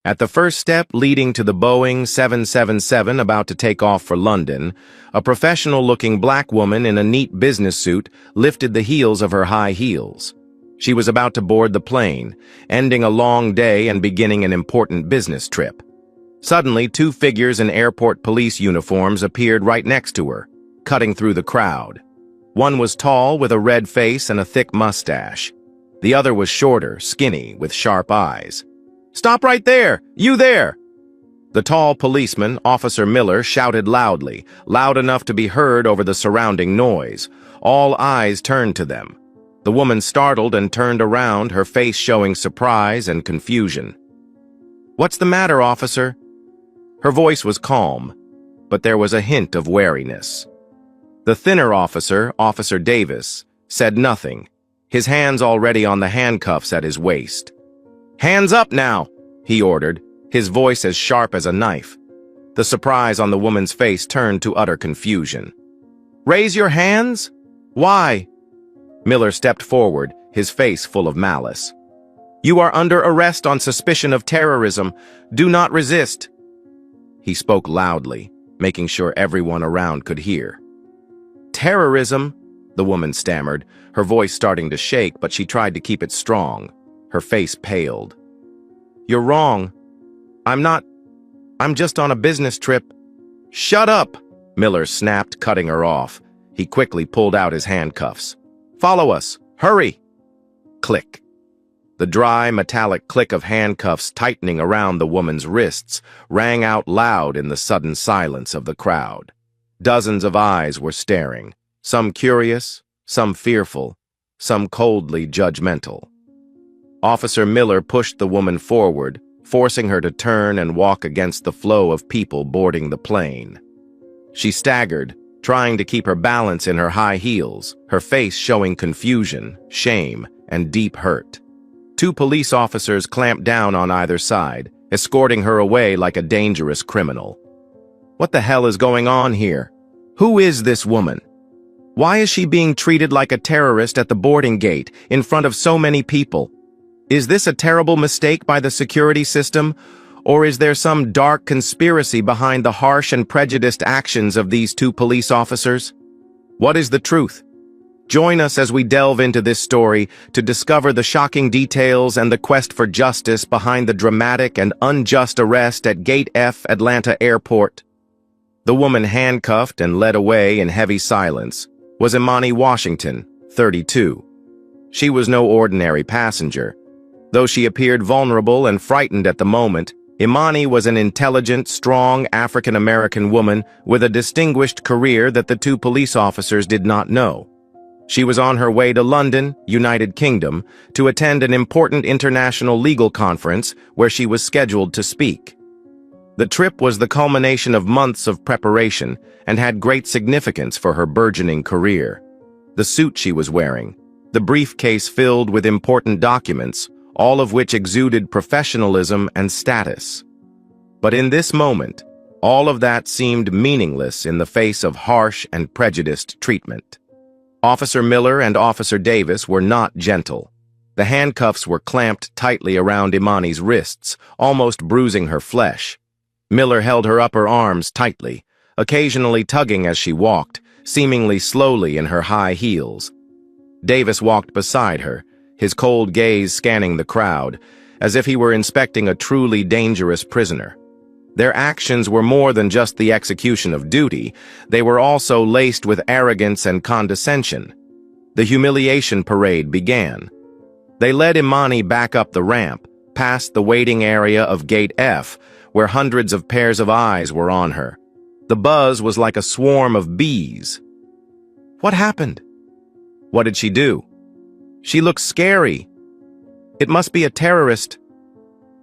At the first step leading to the Boeing 777 about to take off for London, a professional-looking black woman in a neat business suit lifted the heels of her high heels. She was about to board the plane, ending a long day and beginning an important business trip. Suddenly, two figures in airport police uniforms appeared right next to her, cutting through the crowd. One was tall, with a red face and a thick mustache. The other was shorter, skinny, with sharp eyes. "Stop right there! You there!" The tall policeman, Officer Miller, shouted loudly, loud enough to be heard over the surrounding noise. All eyes turned to them. The woman startled and turned around, her face showing surprise and confusion. "What's the matter, officer?" Her voice was calm, but there was a hint of wariness. The thinner officer, Officer Davis, said nothing, his hands already on the handcuffs at his waist. "Hands up now," he ordered, his voice as sharp as a knife. The surprise on the woman's face turned to utter confusion. "Raise your hands? Why?" Miller stepped forward, his face full of malice. "You are under arrest on suspicion of terrorism. Do not resist." He spoke loudly, making sure everyone around could hear. "Terrorism?" the woman stammered, her voice starting to shake, but she tried to keep it strong. Her face paled. "You're wrong. I'm just on a business trip." "Shut up!" Miller snapped, cutting her off. He quickly pulled out his handcuffs. "Follow us. Hurry!" Click. The dry, metallic click of handcuffs tightening around the woman's wrists rang out loud in the sudden silence of the crowd. Dozens of eyes were staring, some curious, some fearful, some coldly judgmental. Officer Miller pushed the woman forward, forcing her to turn and walk against the flow of people boarding the plane. She staggered, trying to keep her balance in her high heels, her face showing confusion, shame, and deep hurt. Two police officers clamped down on either side, escorting her away like a dangerous criminal. What the hell is going on here? Who is this woman? Why is she being treated like a terrorist at the boarding gate, in front of so many people? Is this a terrible mistake by the security system, or is there some dark conspiracy behind the harsh and prejudiced actions of these two police officers? What is the truth? Join us as we delve into this story to discover the shocking details and the quest for justice behind the dramatic and unjust arrest at Gate F Atlanta Airport. The woman handcuffed and led away in heavy silence was Imani Washington, 32. She was no ordinary passenger. Though she appeared vulnerable and frightened at the moment, Imani was an intelligent, strong African-American woman with a distinguished career that the two police officers did not know. She was on her way to London, United Kingdom, to attend an important international legal conference where she was scheduled to speak. The trip was the culmination of months of preparation and had great significance for her burgeoning career. The suit she was wearing, the briefcase filled with important documents, all of which exuded professionalism and status. But in this moment, all of that seemed meaningless in the face of harsh and prejudiced treatment. Officer Miller and Officer Davis were not gentle. The handcuffs were clamped tightly around Imani's wrists, almost bruising her flesh. Miller held her upper arms tightly, occasionally tugging as she walked, seemingly slowly in her high heels. Davis walked beside her, his cold gaze scanning the crowd, as if he were inspecting a truly dangerous prisoner. Their actions were more than just the execution of duty, they were also laced with arrogance and condescension. The humiliation parade began. They led Imani back up the ramp, past the waiting area of Gate F, where hundreds of pairs of eyes were on her. The buzz was like a swarm of bees. What happened? What did she do? She looks scary. It must be a terrorist.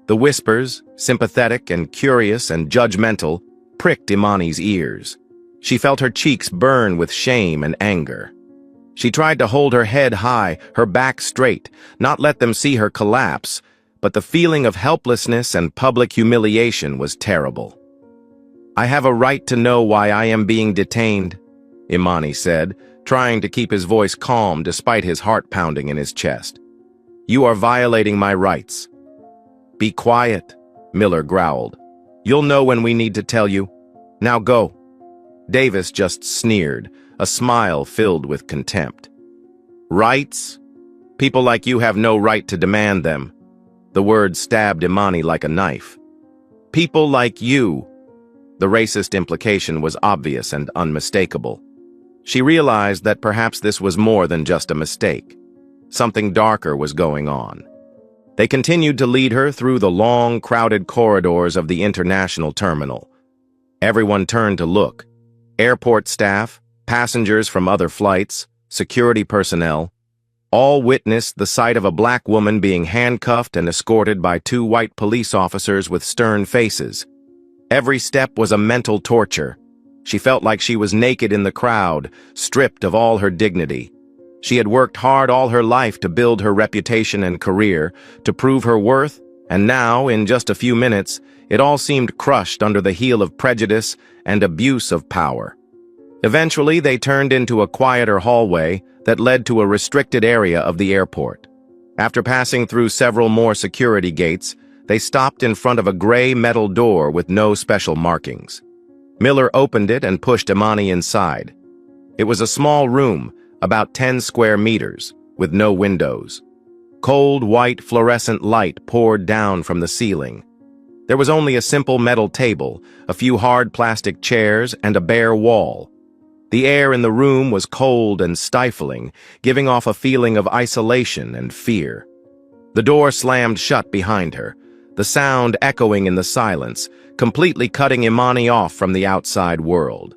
The whispers, sympathetic and curious and judgmental, pricked Imani's ears. She felt her cheeks burn with shame and anger. She tried to hold her head high, her back straight, not let them see her collapse, but the feeling of helplessness and public humiliation was terrible. "I have a right to know why I am being detained," Imani said, trying to keep his voice calm despite his heart pounding in his chest. "You are violating my rights." "Be quiet," Miller growled. "You'll know when we need to tell you. Now go." Davis just sneered, a smile filled with contempt. "Rights? People like you have no right to demand them." The word stabbed Imani like a knife. "People like you." The racist implication was obvious and unmistakable. She realized that perhaps this was more than just a mistake. Something darker was going on. They continued to lead her through the long, crowded corridors of the international terminal. Everyone turned to look. Airport staff, passengers from other flights, security personnel, all witnessed the sight of a black woman being handcuffed and escorted by two white police officers with stern faces. Every step was a mental torture. She felt like she was naked in the crowd, stripped of all her dignity. She had worked hard all her life to build her reputation and career, to prove her worth, and now, in just a few minutes, it all seemed crushed under the heel of prejudice and abuse of power. Eventually, they turned into a quieter hallway that led to a restricted area of the airport. After passing through several more security gates, they stopped in front of a gray metal door with no special markings. Miller opened it and pushed Imani inside. It was a small room, about 10 square meters, with no windows. Cold, white, fluorescent light poured down from the ceiling. There was only a simple metal table, a few hard plastic chairs, and a bare wall. The air in the room was cold and stifling, giving off a feeling of isolation and fear. The door slammed shut behind her, the sound echoing in the silence, completely cutting Imani off from the outside world.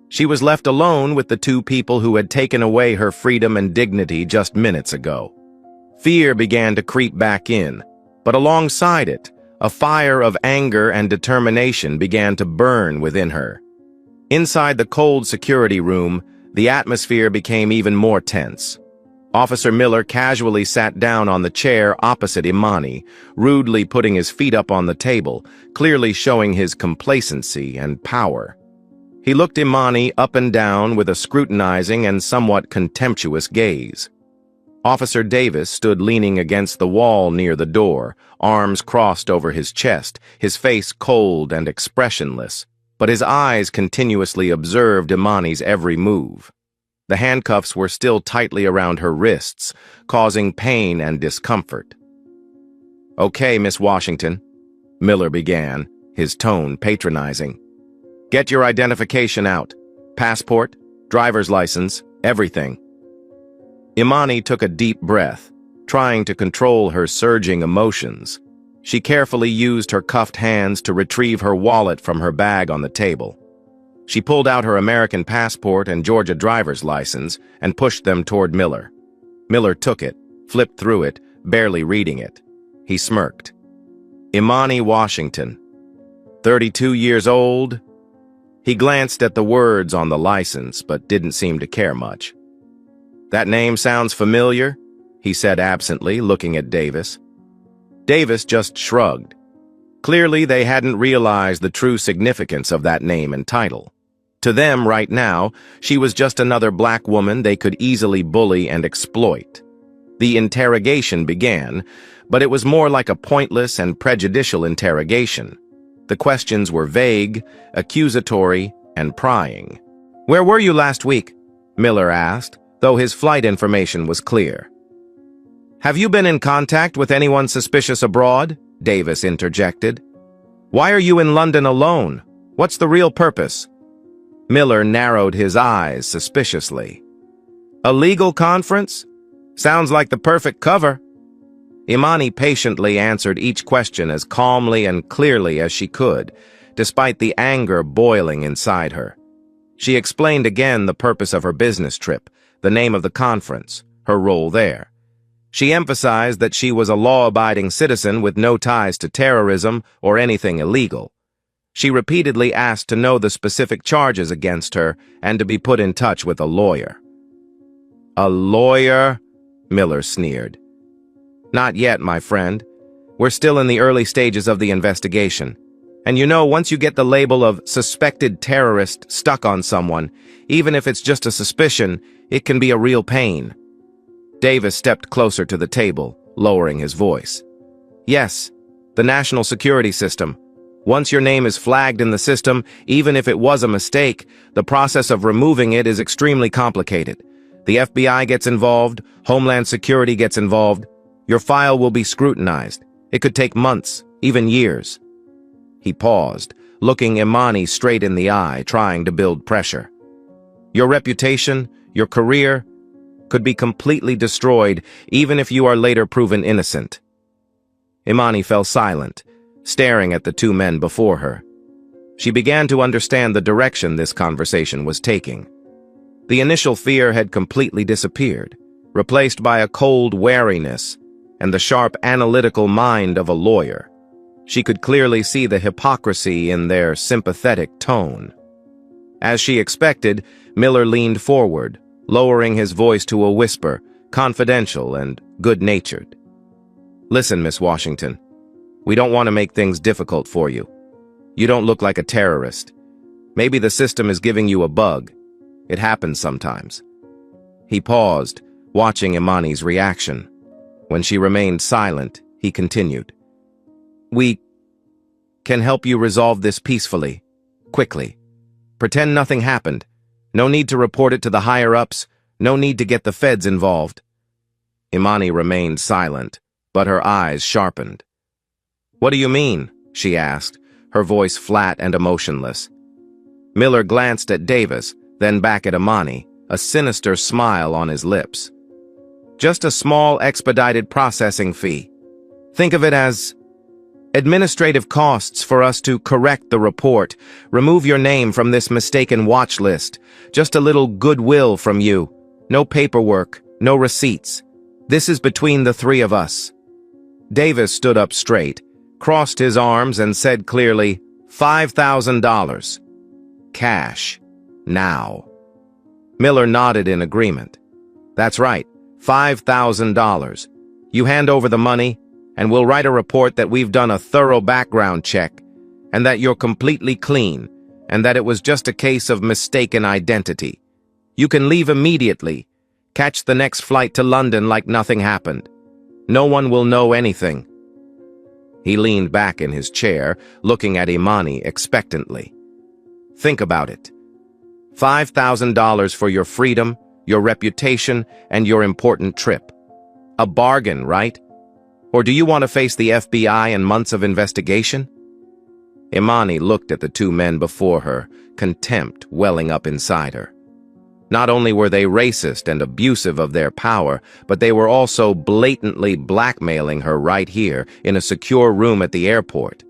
She was left alone with the two people who had taken away her freedom and dignity just minutes ago. Fear began to creep back in, but alongside it, a fire of anger and determination began to burn within her. Inside the cold security room, the atmosphere became even more tense. Officer Miller casually sat down on the chair opposite Imani, rudely putting his feet up on the table, clearly showing his complacency and power. He looked Imani up and down with a scrutinizing and somewhat contemptuous gaze. Officer Davis stood leaning against the wall near the door, arms crossed over his chest, his face cold and expressionless, but his eyes continuously observed Imani's every move. The handcuffs were still tightly around her wrists, causing pain and discomfort. "Okay, Miss Washington," Miller began, his tone patronizing. "Get your identification out. Passport, driver's license, everything." Imani took a deep breath, trying to control her surging emotions. She carefully used her cuffed hands to retrieve her wallet from her bag on the table. She pulled out her American passport and Georgia driver's license and pushed them toward Miller. Miller took it, flipped through it, barely reading it. He smirked. Imani Washington, 32 years old. He glanced at the words on the license, but didn't seem to care much. "That name sounds familiar," he said absently, looking at Davis. Davis just shrugged. Clearly, they hadn't realized the true significance of that name and title. To them, right now, she was just another black woman they could easily bully and exploit. The interrogation began, but it was more like a pointless and prejudicial interrogation. The questions were vague, accusatory, and prying. "Where were you last week?" Miller asked, though his flight information was clear. "Have you been in contact with anyone suspicious abroad?" Davis interjected. "Why are you in London alone? What's the real purpose?" Miller narrowed his eyes suspiciously. "A legal conference? Sounds like the perfect cover." Imani patiently answered each question as calmly and clearly as she could, despite the anger boiling inside her. She explained again the purpose of her business trip, the name of the conference, her role there. She emphasized that she was a law-abiding citizen with no ties to terrorism or anything illegal. She repeatedly asked to know the specific charges against her and to be put in touch with a lawyer. "A lawyer?" Miller sneered. "Not yet, my friend. We're still in the early stages of the investigation. And you know, once you get the label of suspected terrorist stuck on someone, even if it's just a suspicion, it can be a real pain." Davis stepped closer to the table, lowering his voice. "Yes, The national security system. Once your name is flagged in the system, even if it was a mistake, the process of removing it is extremely complicated. The FBI gets involved, Homeland Security gets involved. Your file will be scrutinized. It could take months, even years. He paused, looking Imani straight in the eye, trying to build pressure. Your reputation, your career, could be completely destroyed, even if you are later proven innocent. Imani fell silent, staring at the two men before her. She began to understand the direction this conversation was taking. The initial fear had completely disappeared, replaced by a cold wariness and the sharp analytical mind of a lawyer. She could clearly see the hypocrisy in their sympathetic tone. As she expected, Miller leaned forward, lowering his voice to a whisper, confidential and good-natured. Listen, Miss Washington, we don't want to make things difficult for you. You don't look like a terrorist. Maybe the system is giving you a bug. It happens sometimes. He paused, watching Imani's reaction. When she remained silent, he continued. We can help you resolve this peacefully, quickly. Pretend nothing happened. No need to report it to the higher-ups. No need to get the feds involved. Imani remained silent, but her eyes sharpened. What do you mean? She asked, her voice flat and emotionless. Miller glanced at Davis, then back at Imani, a sinister smile on his lips. Just a small expedited processing fee. Think of it as administrative costs for us to correct the report, remove your name from this mistaken watch list, just a little goodwill from you. No paperwork, no receipts. This is between the three of us. Davis stood up straight, crossed his arms and said clearly, $5,000. Cash. Now. Miller nodded in agreement. That's right, $5,000. You hand over the money, and we'll write a report that we've done a thorough background check, and that you're completely clean, and that it was just a case of mistaken identity. You can leave immediately, catch the next flight to London like nothing happened. No one will know anything. He leaned back in his chair, looking at Imani expectantly. Think about it. $5,000 for your freedom, your reputation, and your important trip. A bargain, right? Or do you want to face the FBI and months of investigation? Imani looked at the two men before her, contempt welling up inside her. Not only were they racist and abusive of their power, but they were also blatantly blackmailing her right here in a secure room at the airport.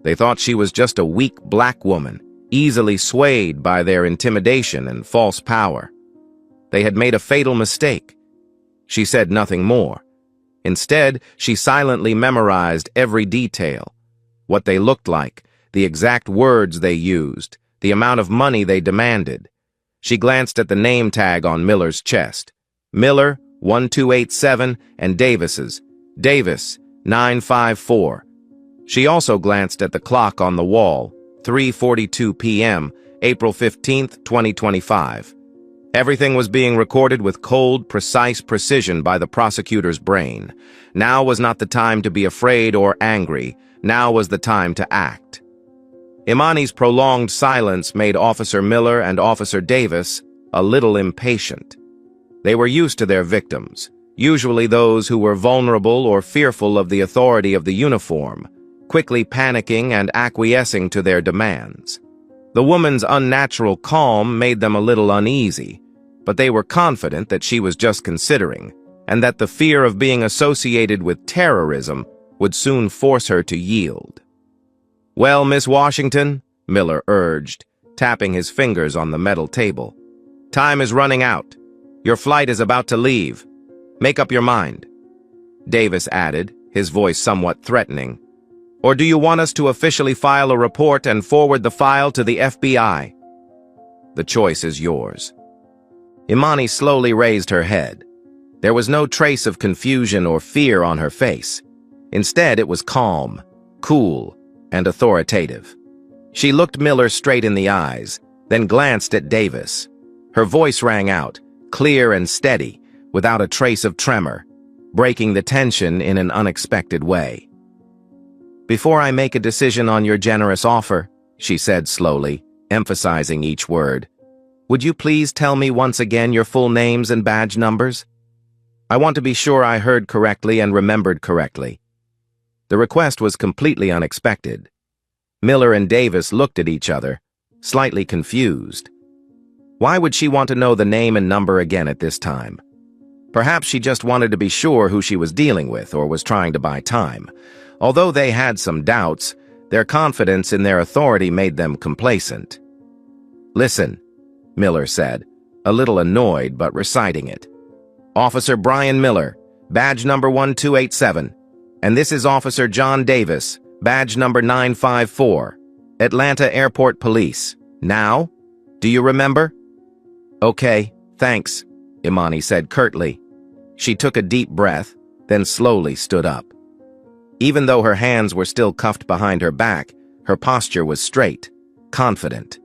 They thought she was just a weak black woman, easily swayed by their intimidation and false power. They had made a fatal mistake. She said nothing more. Instead, she silently memorized every detail. What they looked like, the exact words they used, the amount of money they demanded. She glanced at the name tag on Miller's chest. Miller, 1287, and Davis's. Davis, 954. She also glanced at the clock on the wall, 3:42 p.m., April 15th, 2025. Everything was being recorded with cold, precise precision by the prosecutor's brain. Now was not the time to be afraid or angry. Now was the time to act. Imani's prolonged silence made Officer Miller and Officer Davis a little impatient. They were used to their victims, usually those who were vulnerable or fearful of the authority of the uniform, quickly panicking and acquiescing to their demands. The woman's unnatural calm made them a little uneasy, but they were confident that she was just considering, and that the fear of being associated with terrorism would soon force her to yield. Well, Miss Washington, Miller urged, tapping his fingers on the metal table. Time is running out. Your flight is about to leave. Make up your mind. Davis added, his voice somewhat threatening. Or do you want us to officially file a report and forward the file to the FBI? The choice is yours. Imani slowly raised her head. There was no trace of confusion or fear on her face. Instead, it was calm, cool, and authoritative. She looked Miller straight in the eyes, then glanced at Davis. Her voice rang out, clear and steady, without a trace of tremor, breaking the tension in an unexpected way. "Before I make a decision on your generous offer," she said slowly, emphasizing each word, "would you please tell me once again your full names and badge numbers? I want to be sure I heard correctly and remembered correctly." The request was completely unexpected. Miller and Davis looked at each other, slightly confused. Why would she want to know the name and number again at this time? Perhaps she just wanted to be sure who she was dealing with or was trying to buy time. Although they had some doubts, their confidence in their authority made them complacent. "Listen," Miller said, a little annoyed but reciting it. "Officer Brian Miller, badge number 1287. And this is Officer John Davis, badge number 954, Atlanta Airport Police. Now? Do you remember?" "Okay, thanks," Imani said curtly. She took a deep breath, then slowly stood up. Even though her hands were still cuffed behind her back, her posture was straight, confident.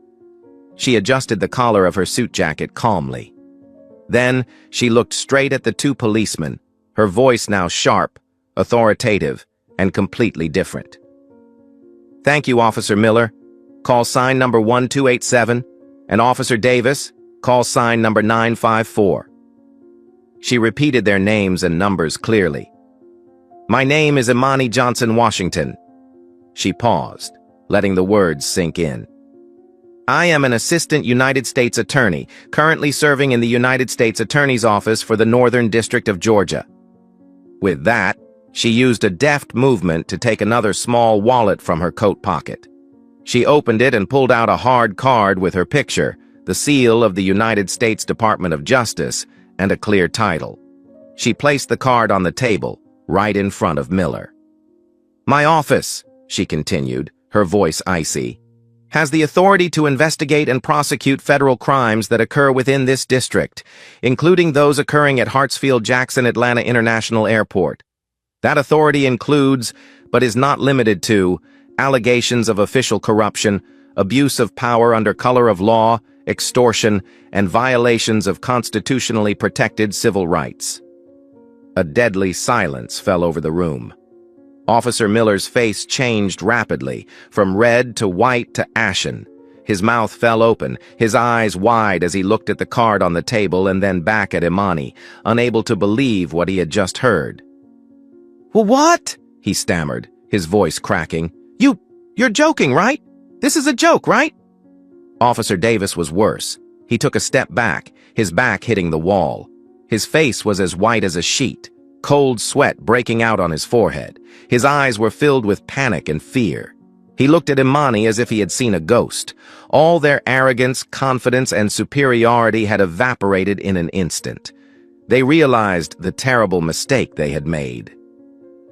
She adjusted the collar of her suit jacket calmly. Then she looked straight at the two policemen, her voice now sharp, authoritative, and completely different. "Thank you, Officer Miller. Call sign number 1287, and Officer Davis, call sign number 954. She repeated their names and numbers clearly. "My name is Imani Johnson Washington." She paused, letting the words sink in. "I am an assistant United States attorney, currently serving in the United States Attorney's Office for the Northern District of Georgia." With that, she used a deft movement to take another small wallet from her coat pocket. She opened it and pulled out a hard card with her picture, the seal of the United States Department of Justice, and a clear title. She placed the card on the table, right in front of Miller. "My office," she continued, her voice icy, "has the authority to investigate and prosecute federal crimes that occur within this district, including those occurring at Hartsfield-Jackson Atlanta International Airport. That authority includes, but is not limited to, allegations of official corruption, abuse of power under color of law, extortion, and violations of constitutionally protected civil rights." A deadly silence fell over the room. Officer Miller's face changed rapidly, from red to white to ashen. His mouth fell open, his eyes wide as he looked at the card on the table and then back at Imani, unable to believe what he had just heard. "What?" he stammered, his voice cracking. You're joking, right? This is a joke, right?" Officer Davis was worse. He took a step back, his back hitting the wall. His face was as white as a sheet, cold sweat breaking out on his forehead. His eyes were filled with panic and fear. He looked at Imani as if he had seen a ghost. All their arrogance, confidence, and superiority had evaporated in an instant. They realized the terrible mistake they had made.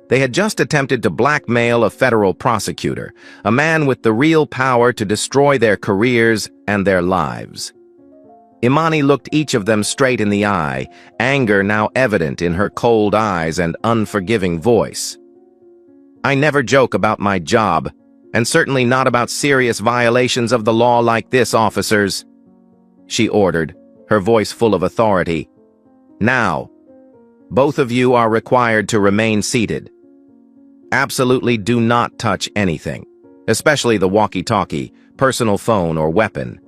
They had just attempted to blackmail a federal prosecutor, a man with the real power to destroy their careers and their lives. Imani looked each of them straight in the eye, anger now evident in her cold eyes and unforgiving voice. "I never joke about my job, and certainly not about serious violations of the law like this, officers," she ordered, her voice full of authority. "Now, both of you are required to remain seated. Absolutely do not touch anything, especially the walkie-talkie, personal phone, or weapon.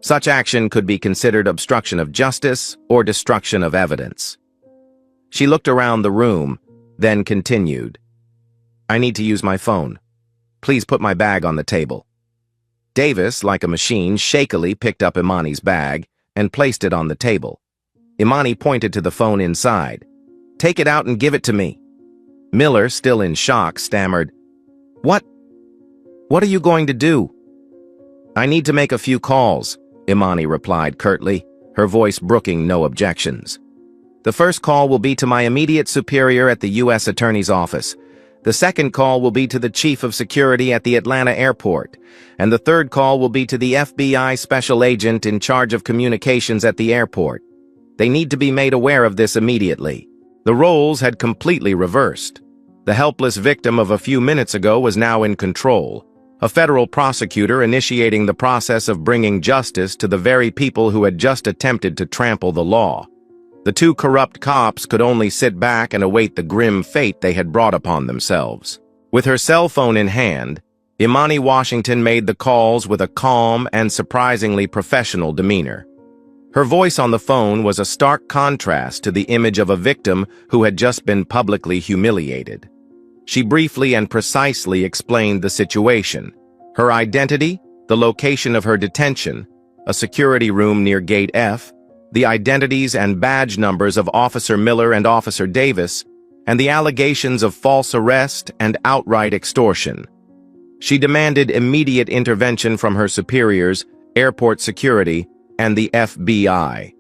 Such action could be considered obstruction of justice or destruction of evidence." She looked around the room, then continued. "I need to use my phone. Please put my bag on the table." Davis, like a machine, shakily picked up Imani's bag and placed it on the table. Imani pointed to the phone inside. "Take it out and give it to me." Miller, still in shock, stammered, What are you going to do?" "I need to make a few calls," Imani replied curtly, her voice brooking no objections. "The first call will be to my immediate superior at the U.S. Attorney's Office. The second call will be to the Chief of Security at the Atlanta Airport. And the third call will be to the FBI Special Agent in charge of communications at the airport. They need to be made aware of this immediately." The roles had completely reversed. The helpless victim of a few minutes ago was now in control, a federal prosecutor initiating the process of bringing justice to the very people who had just attempted to trample the law. The two corrupt cops could only sit back and await the grim fate they had brought upon themselves. With her cell phone in hand, Imani Washington made the calls with a calm and surprisingly professional demeanor. Her voice on the phone was a stark contrast to the image of a victim who had just been publicly humiliated. She briefly and precisely explained the situation: her identity, the location of her detention, a security room near Gate F, the identities and badge numbers of Officer Miller and Officer Davis, and the allegations of false arrest and outright extortion. She demanded immediate intervention from her superiors, airport security, and the FBI.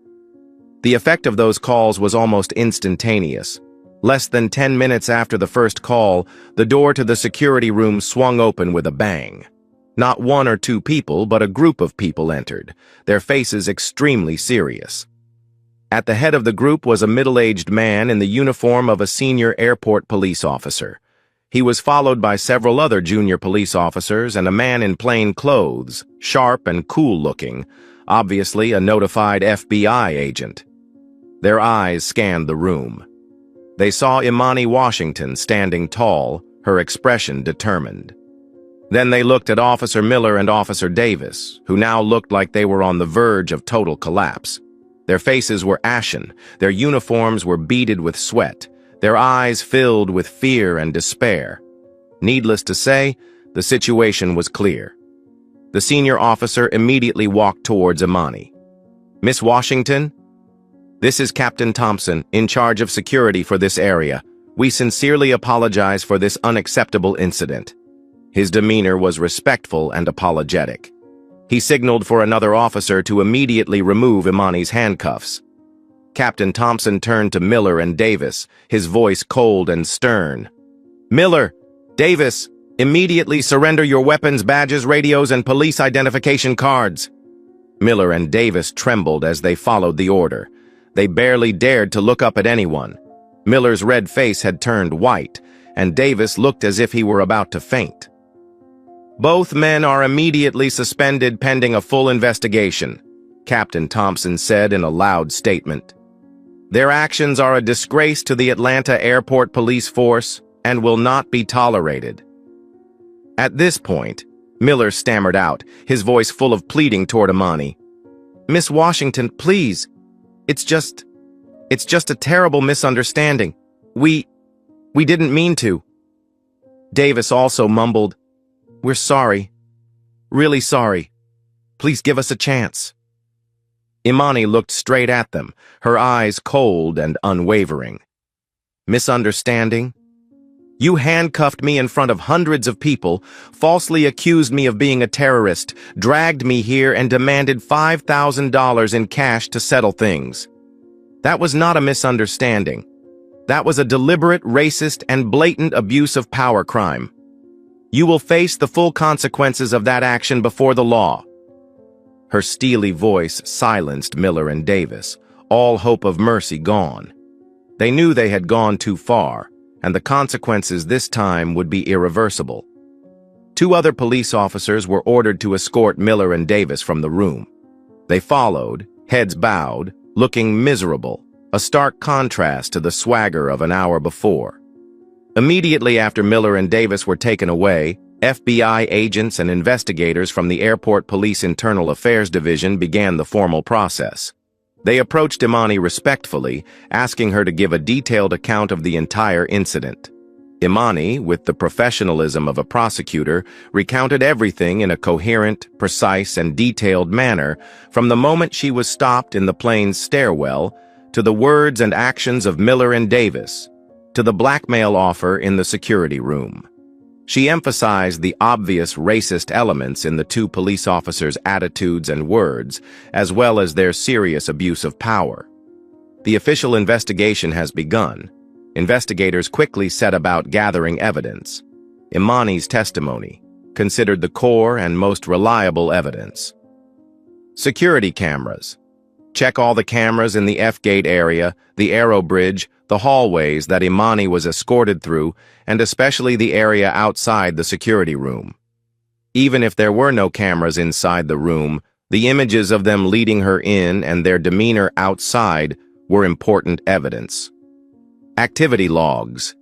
The effect of those calls was almost instantaneous. Less than 10 minutes after the first call, the door to the security room swung open with a bang. Not one or two people, but a group of people entered, their faces extremely serious. At the head of the group was a middle-aged man in the uniform of a senior airport police officer. He was followed by several other junior police officers and a man in plain clothes, sharp and cool-looking, obviously a notified FBI agent. Their eyes scanned the room. They saw Imani Washington standing tall, her expression determined. Then they looked at Officer Miller and Officer Davis, who now looked like they were on the verge of total collapse. Their faces were ashen, their uniforms were beaded with sweat, their eyes filled with fear and despair. Needless to say, the situation was clear. The senior officer immediately walked towards Imani. "Miss Washington? This is Captain Thompson, in charge of security for this area. We sincerely apologize for this unacceptable incident." His demeanor was respectful and apologetic. He signaled for another officer to immediately remove Imani's handcuffs. Captain Thompson turned to Miller and Davis, his voice cold and stern. "Miller, Davis, immediately surrender your weapons, badges, radios, and police identification cards." Miller and Davis trembled as they followed the order. They barely dared to look up at anyone. Miller's red face had turned white, and Davis looked as if he were about to faint. "Both men are immediately suspended pending a full investigation," Captain Thompson said in a loud statement. "Their actions are a disgrace to the Atlanta Airport Police Force and will not be tolerated." At this point, Miller stammered out, his voice full of pleading toward Imani. "Miss Washington, please. It's just a terrible misunderstanding. We didn't mean to." Davis also mumbled, "We're sorry. Really sorry. Please give us a chance." Imani looked straight at them, her eyes cold and unwavering. "Misunderstanding? You handcuffed me in front of hundreds of people, falsely accused me of being a terrorist, dragged me here and demanded $5,000 in cash to settle things. That was not a misunderstanding. That was a deliberate, racist, and blatant abuse of power crime. You will face the full consequences of that action before the law." Her steely voice silenced Miller and Davis, all hope of mercy gone. They knew they had gone too far, and the consequences this time would be irreversible. Two other police officers were ordered to escort Miller and Davis from the room. They followed, heads bowed, looking miserable, a stark contrast to the swagger of an hour before. Immediately after Miller and Davis were taken away, FBI agents and investigators from the Airport Police Internal Affairs Division began the formal process. They approached Imani respectfully, asking her to give a detailed account of the entire incident. Imani, with the professionalism of a prosecutor, recounted everything in a coherent, precise, and detailed manner, from the moment she was stopped in the plane's stairwell, to the words and actions of Miller and Davis, to the blackmail offer in the security room. She emphasized the obvious racist elements in the two police officers' attitudes and words, as well as their serious abuse of power. The official investigation has begun. Investigators quickly set about gathering evidence. Imani's testimony, considered the core and most reliable evidence. Security cameras. Check all the cameras in the F-gate area, the aero bridge, the hallways that Imani was escorted through, and especially the area outside the security room. Even if there were no cameras inside the room, the images of them leading her in and their demeanor outside were important evidence. Activity logs.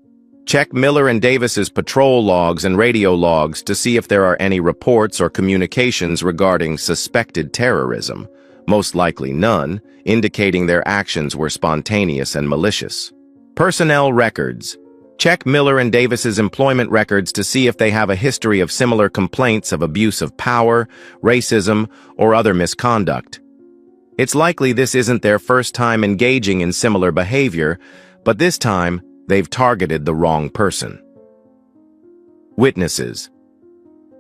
Check Miller and Davis's patrol logs and radio logs to see if there are any reports or communications regarding suspected terrorism, most likely none, indicating their actions were spontaneous and malicious. Personnel records. Check Miller and Davis's employment records to see if they have a history of similar complaints of abuse of power, racism, or other misconduct. It's likely this isn't their first time engaging in similar behavior, but this time, they've targeted the wrong person. Witnesses.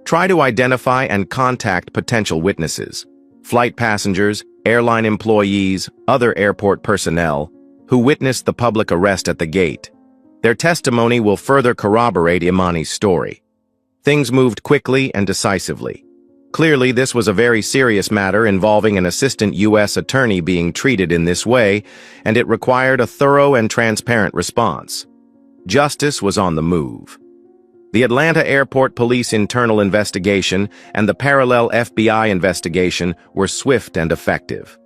Try to identify and contact potential witnesses, flight passengers, airline employees, other airport personnel, who witnessed the public arrest at the gate. Their testimony will further corroborate Imani's story. Things moved quickly and decisively. Clearly, this was a very serious matter involving an assistant U.S. attorney being treated in this way, and it required a thorough and transparent response. Justice was on the move. The Atlanta Airport Police internal investigation and the parallel FBI investigation were swift and effective.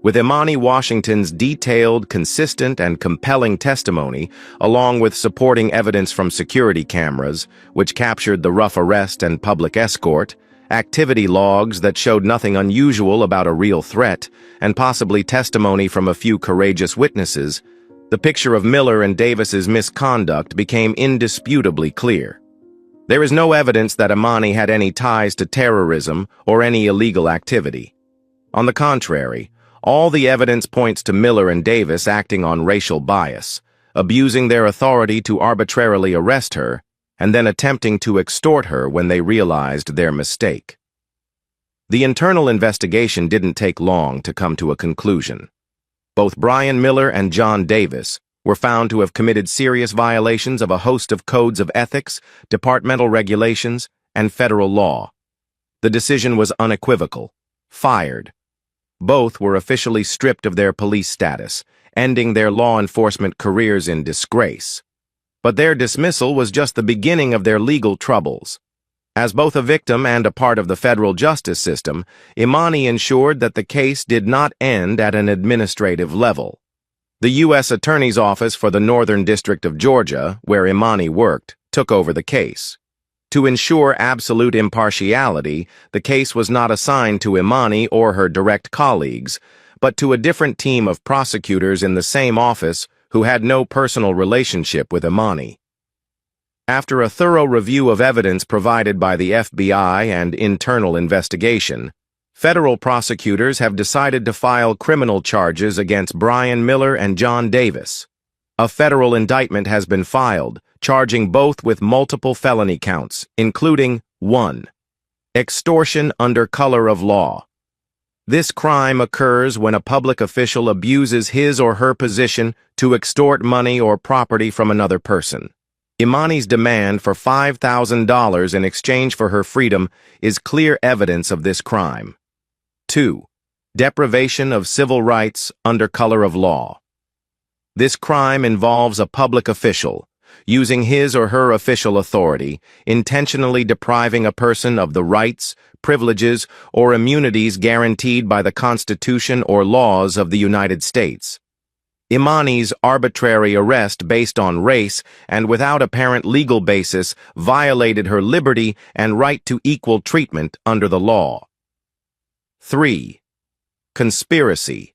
With Imani Washington's detailed, consistent, and compelling testimony, along with supporting evidence from security cameras, which captured the rough arrest and public escort, activity logs that showed nothing unusual about a real threat, and possibly testimony from a few courageous witnesses, the picture of Miller and Davis's misconduct became indisputably clear. There is no evidence that Imani had any ties to terrorism or any illegal activity. On the contrary, all the evidence points to Miller and Davis acting on racial bias, abusing their authority to arbitrarily arrest her, and then attempting to extort her when they realized their mistake. The internal investigation didn't take long to come to a conclusion. Both Brian Miller and John Davis were found to have committed serious violations of a host of codes of ethics, departmental regulations, and federal law. The decision was unequivocal: fired. Both were officially stripped of their police status, ending their law enforcement careers in disgrace. But their dismissal was just the beginning of their legal troubles. As both a victim and a part of the federal justice system, Imani ensured that the case did not end at an administrative level. The U.S. Attorney's Office for the Northern District of Georgia, where Imani worked, took over the case. To ensure absolute impartiality, the case was not assigned to Imani or her direct colleagues, but to a different team of prosecutors in the same office who had no personal relationship with Imani. After a thorough review of evidence provided by the FBI and internal investigation, federal prosecutors have decided to file criminal charges against Brian Miller and John Davis. A federal indictment has been filed, charging both with multiple felony counts, including 1. Extortion under color of law. This crime occurs when a public official abuses his or her position to extort money or property from another person. Imani's demand for $5,000 in exchange for her freedom is clear evidence of this crime. 2. Deprivation of civil rights under color of law. This crime involves a public official, using his or her official authority, intentionally depriving a person of the rights, privileges, or immunities guaranteed by the Constitution or laws of the United States. Imani's arbitrary arrest based on race and without apparent legal basis violated her liberty and right to equal treatment under the law. 3. Conspiracy.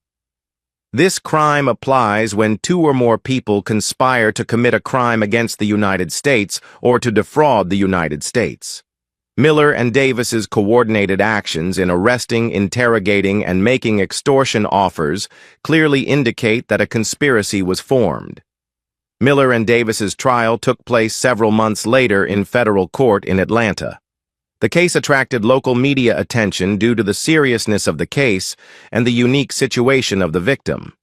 This crime applies when two or more people conspire to commit a crime against the United States or to defraud the United States. Miller and Davis's coordinated actions in arresting, interrogating, and making extortion offers clearly indicate that a conspiracy was formed. Miller and Davis's trial took place several months later in federal court in Atlanta. The case attracted local media attention due to the seriousness of the case and the unique situation of the victim.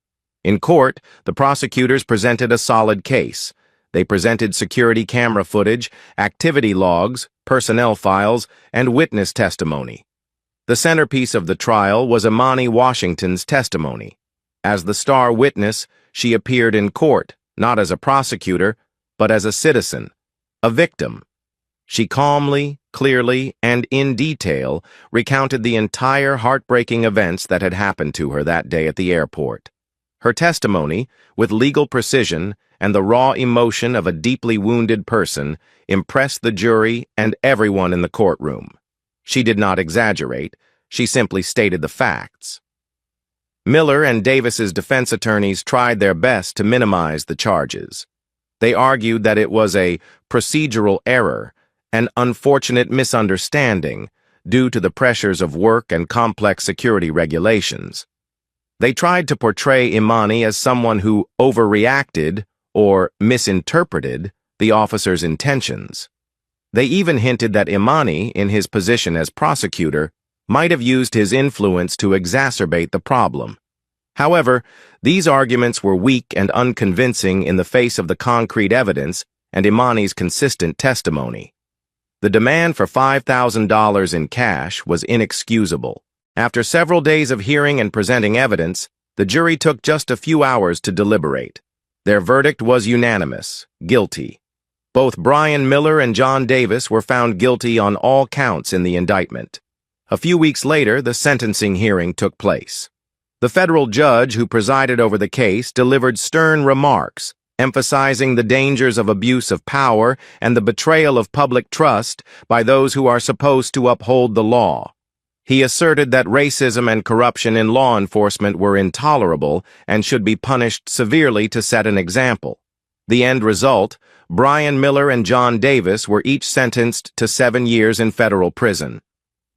In court, the prosecutors presented a solid case. They presented security camera footage, activity logs, personnel files, and witness testimony. The centerpiece of the trial was Imani Washington's testimony. As the star witness, she appeared in court, not as a prosecutor, but as a citizen, a victim. She calmly, clearly, and in detail recounted the entire heartbreaking events that had happened to her that day at the airport. Her testimony, with legal precision and the raw emotion of a deeply wounded person impressed the jury and everyone in the courtroom. She did not exaggerate, she simply stated the facts. Miller and Davis's defense attorneys tried their best to minimize the charges. They argued that it was a procedural error, an unfortunate misunderstanding due to the pressures of work and complex security regulations. They tried to portray Imani as someone who overreacted or misinterpreted the officer's intentions. They even hinted that Imani, in his position as prosecutor, might have used his influence to exacerbate the problem. However, these arguments were weak and unconvincing in the face of the concrete evidence and Imani's consistent testimony. The demand for $5,000 in cash was inexcusable. After several days of hearing and presenting evidence, the jury took just a few hours to deliberate. Their verdict was unanimous: guilty. Both Brian Miller and John Davis were found guilty on all counts in the indictment. A few weeks later, the sentencing hearing took place. The federal judge who presided over the case delivered stern remarks, emphasizing the dangers of abuse of power and the betrayal of public trust by those who are supposed to uphold the law. He asserted that racism and corruption in law enforcement were intolerable and should be punished severely to set an example. The end result: Brian Miller and John Davis were each sentenced to 7 years in federal prison.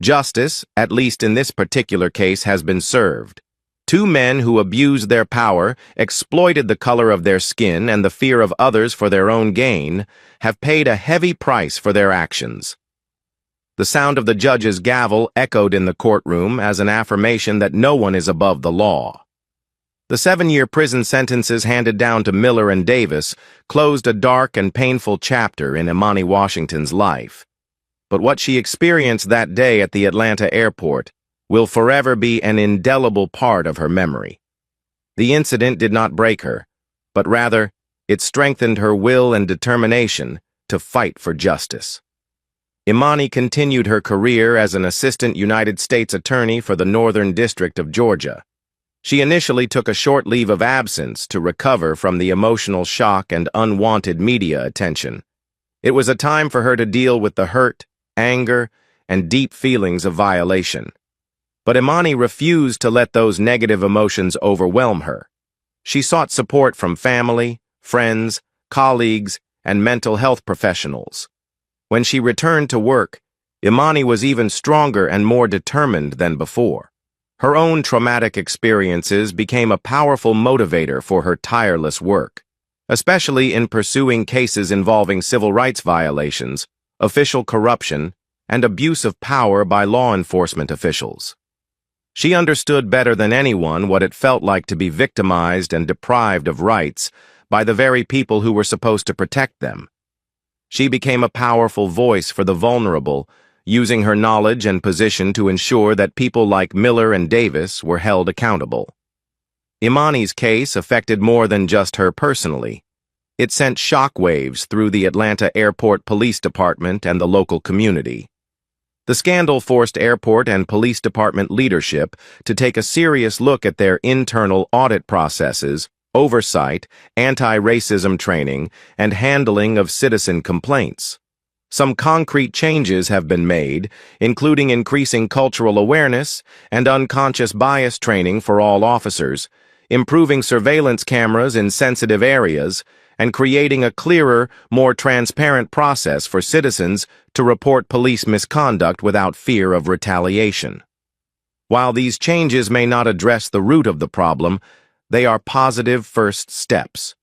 Justice, at least in this particular case, has been served. Two men who abused their power, exploited the color of their skin and the fear of others for their own gain, have paid a heavy price for their actions. The sound of the judge's gavel echoed in the courtroom as an affirmation that no one is above the law. The 7-year prison sentences handed down to Miller and Davis closed a dark and painful chapter in Imani Washington's life. But what she experienced that day at the Atlanta airport will forever be an indelible part of her memory. The incident did not break her, but rather, it strengthened her will and determination to fight for justice. Imani continued her career as an assistant United States attorney for the Northern District of Georgia. She initially took a short leave of absence to recover from the emotional shock and unwanted media attention. It was a time for her to deal with the hurt, anger, and deep feelings of violation. But Imani refused to let those negative emotions overwhelm her. She sought support from family, friends, colleagues, and mental health professionals. When she returned to work, Imani was even stronger and more determined than before. Her own traumatic experiences became a powerful motivator for her tireless work, especially in pursuing cases involving civil rights violations, official corruption, and abuse of power by law enforcement officials. She understood better than anyone what it felt like to be victimized and deprived of rights by the very people who were supposed to protect them. She became a powerful voice for the vulnerable, using her knowledge and position to ensure that people like Miller and Davis were held accountable. Imani's case affected more than just her personally. It sent shockwaves through the Atlanta Airport Police Department and the local community. The scandal forced airport and police department leadership to take a serious look at their internal audit processes, oversight, anti-racism training, and handling of citizen complaints. Some concrete changes have been made, including increasing cultural awareness and unconscious bias training for all officers, improving surveillance cameras in sensitive areas, and creating a clearer, more transparent process for citizens to report police misconduct without fear of retaliation. While these changes may not address the root of the problem, they are positive first steps.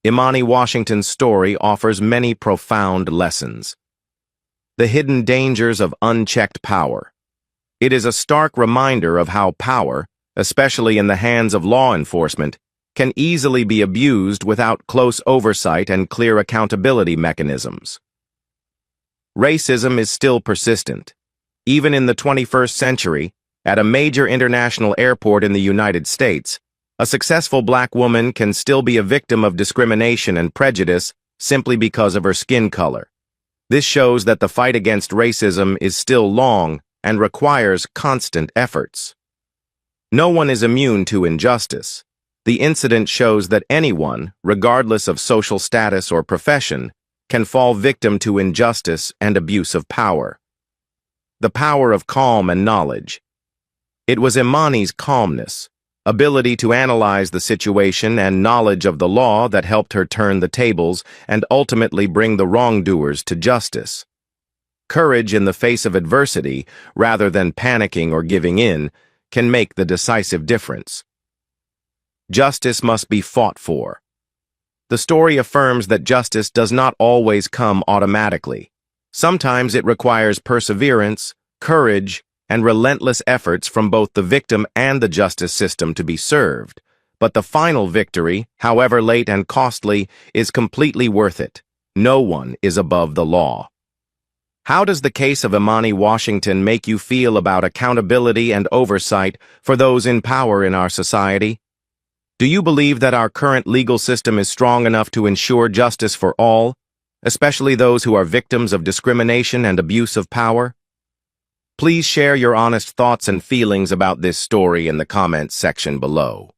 Imani Washington's story offers many profound lessons. The hidden dangers of unchecked power. It is a stark reminder of how power, especially in the hands of law enforcement, can easily be abused without close oversight and clear accountability mechanisms. Racism is still persistent. Even in the 21st century, at a major international airport in the United States, a successful black woman can still be a victim of discrimination and prejudice simply because of her skin color. This shows that the fight against racism is still long and requires constant efforts. No one is immune to injustice. The incident shows that anyone, regardless of social status or profession, can fall victim to injustice and abuse of power. The power of calm and knowledge. It was Imani's calmness, ability to analyze the situation and knowledge of the law that helped her turn the tables and ultimately bring the wrongdoers to justice. Courage in the face of adversity, rather than panicking or giving in, can make the decisive difference. Justice must be fought for. The story affirms that justice does not always come automatically. Sometimes it requires perseverance, courage, and relentless efforts from both the victim and the justice system to be served. But the final victory, however late and costly, is completely worth it. No one is above the law. How does the case of Imani Washington make you feel about accountability and oversight for those in power in our society? Do you believe that our current legal system is strong enough to ensure justice for all, especially those who are victims of discrimination and abuse of power? Please share your honest thoughts and feelings about this story in the comments section below.